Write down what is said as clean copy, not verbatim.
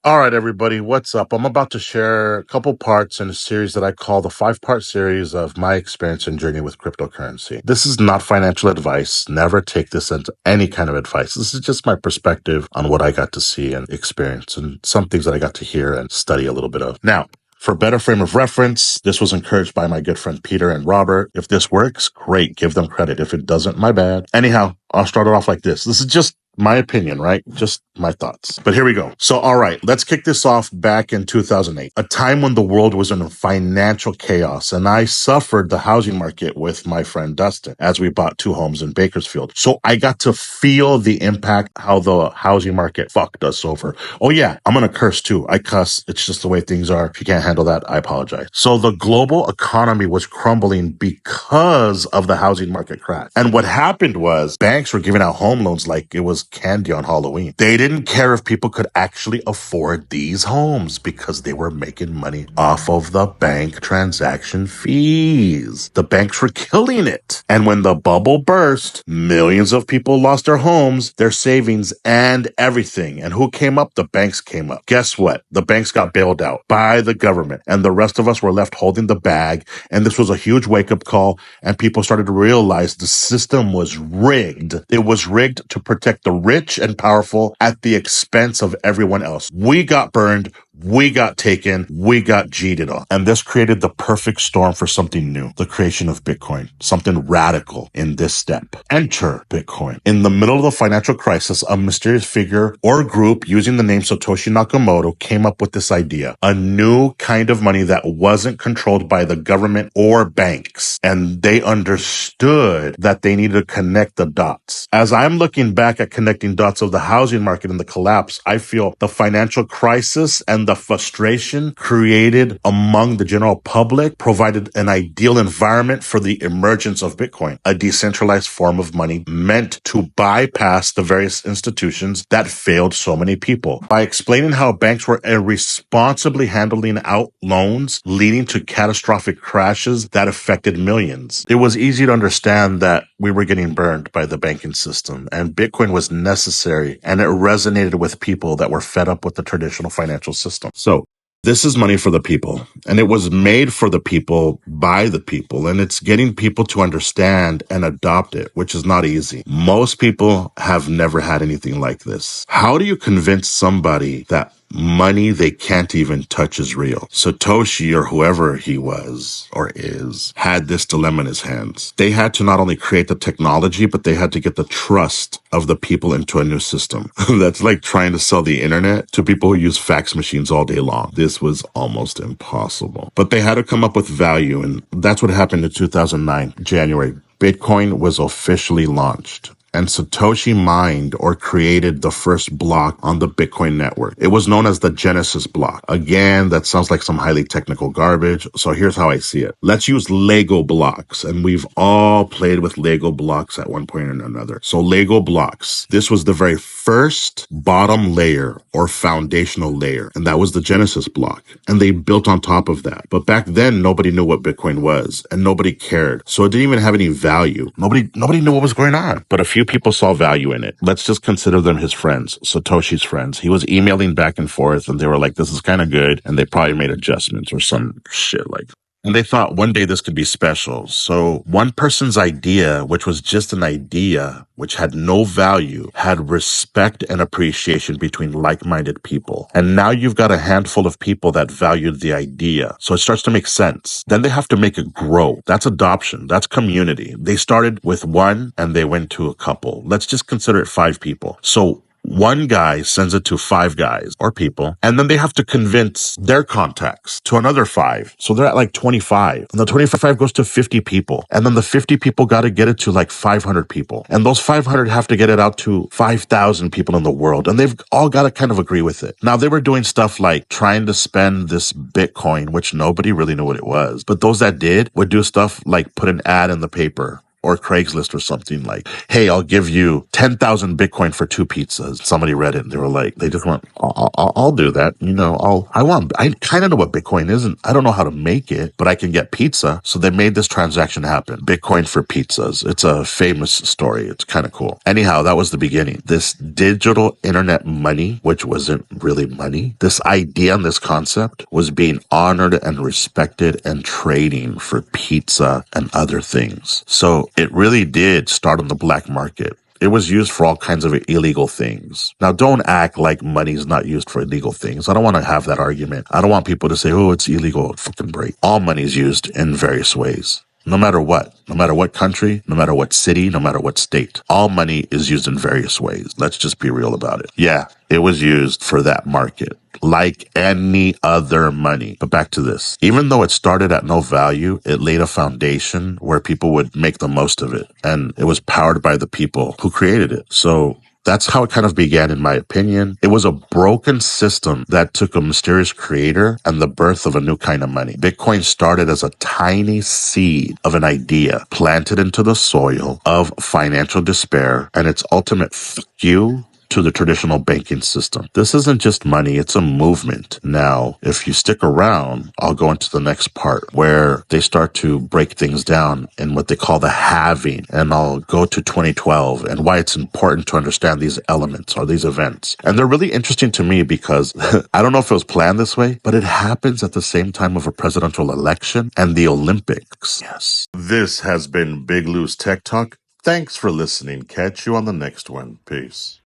All right, everybody, what's up? I'm about to share a couple parts in a series that I call the 5-part series of my experience and journey with cryptocurrency. This is not financial advice. Never take this into any kind of advice. This is just my perspective on what I got to see and experience and some things that I got to hear and study a little bit of. Now, for better frame of reference, this was encouraged by my good friend Peter and Robert. If this works, great. Give them credit. If it doesn't, my bad. Anyhow, I'll start it off like this. This is just my opinion, right? Just my thoughts. But here we go. So, all right, let's kick this off back in 2008, a time when the world was in financial chaos, and I suffered the housing market with my friend Dustin as we bought 2 homes in Bakersfield. So I got to feel the impact, how the housing market fucked us over. Oh yeah, I'm going to curse too. I cuss. It's just the way things are. If you can't handle that, I apologize. So the global economy was crumbling because of the housing market crash. And what happened was banks were giving out home loans like it was candy on Halloween. They didn't care if people could actually afford these homes because they were making money off of the bank transaction fees. The banks were killing it. And when the bubble burst, millions of people lost their homes, their savings, and everything. And who came up? The banks came up. Guess what? The banks got bailed out by the government, and the rest of us were left holding the bag. And this was a huge wake-up call, and people started to realize the system was rigged. It was rigged to protect the rich and powerful at the expense of everyone else. We got burned. We got taken. We got cheated on. And this created the perfect storm for something new, the creation of Bitcoin, something radical in this step. Enter Bitcoin. In the middle of the financial crisis, a mysterious figure or group using the name Satoshi Nakamoto came up with this idea, a new kind of money that wasn't controlled by the government or banks. And they understood that they needed to connect the dots. As I'm looking back at connecting dots of the housing market and the collapse, I feel the financial crisis and the frustration created among the general public provided an ideal environment for the emergence of Bitcoin, a decentralized form of money meant to bypass the various institutions that failed so many people. By explaining how banks were irresponsibly handling out loans, leading to catastrophic crashes that affected millions. It was easy to understand that we were getting burned by the banking system, and Bitcoin was necessary, and it resonated with people that were fed up with the traditional financial system. So this is money for the people, and it was made for the people by the people, and it's getting people to understand and adopt it, which is not easy. Most people have never had anything like this. How do you convince somebody that money they can't even touch is real? Satoshi, or whoever he was or is, had this dilemma in his hands. They had to not only create the technology, but they had to get the trust of the people into a new system. That's like trying to sell the internet to people who use fax machines all day long. This was almost impossible. But they had to come up with value, and that's what happened in 2009, January. Bitcoin was officially launched, and Satoshi mined or created the first block on the Bitcoin network. It was known as the Genesis block. Again, that sounds like some highly technical garbage, so here's how I see it. Let's use Lego blocks, and we've all played with Lego blocks at one point or another. So Lego blocks, this was the very first bottom layer or foundational layer, and that was the Genesis block, and they built on top of that. But back then, nobody knew what Bitcoin was, and nobody cared, so it didn't even have any value. Nobody knew what was going on, but a few people saw value in it. Let's just consider them his friends, Satoshi's friends. He was emailing back and forth, and they were like, this is kind of good, and they probably made adjustments or some shit like that. And they thought one day this could be special. So one person's idea, which was just an idea, which had no value, had respect and appreciation between like-minded people. And now you've got a handful of people that valued the idea. So it starts to make sense. Then they have to make it grow. That's adoption. That's community. They started with one and they went to a couple. Let's just consider it 5 people. So one guy sends it to 5 guys or people, and then they have to convince their contacts to another 5. So they're at like 25. And the 25 goes to 50 people. And then the 50 people got to get it to like 500 people. And those 500 have to get it out to 5,000 people in the world. And they've all got to kind of agree with it. Now, they were doing stuff like trying to spend this Bitcoin, which nobody really knew what it was. But those that did would do stuff like put an ad in the paper, or Craigslist or something like, hey, I'll give you 10,000 Bitcoin for 2 pizzas. Somebody read it and they were like, they just went, I'll do that. I kind of know what Bitcoin is and I don't know how to make it, but I can get pizza. So they made this transaction happen. Bitcoin for pizzas. It's a famous story. It's kind of cool. Anyhow, that was the beginning. This digital internet money, which wasn't really money, this idea and this concept was being honored and respected and trading for pizza and other things. So it really did start on the black market. It was used for all kinds of illegal things. Now, don't act like money is not used for illegal things. I don't want to have that argument. I don't want people to say, oh, it's illegal. Fucking break. All money is used in various ways. No matter what country, no matter what city, no matter what state, all money is used in various ways. Let's just be real about it. Yeah, it was used for that market, like any other money. But back to this. Even though it started at no value, it laid a foundation where people would make the most of it. And it was powered by the people who created it. So that's how it kind of began, in my opinion. It was a broken system that took a mysterious creator and the birth of a new kind of money. Bitcoin started as a tiny seed of an idea planted into the soil of financial despair, and its ultimate fuck you to the traditional banking system. This isn't just money, it's a movement. Now, if you stick around, I'll go into the next part where they start to break things down in what they call the halving. And I'll go to 2012 and why it's important to understand these elements or these events. And they're really interesting to me because I don't know if it was planned this way, but it happens at the same time of a presidential election and the Olympics. Yes. This has been Big Lou's Tech Talk. Thanks for listening. Catch you on the next one. Peace.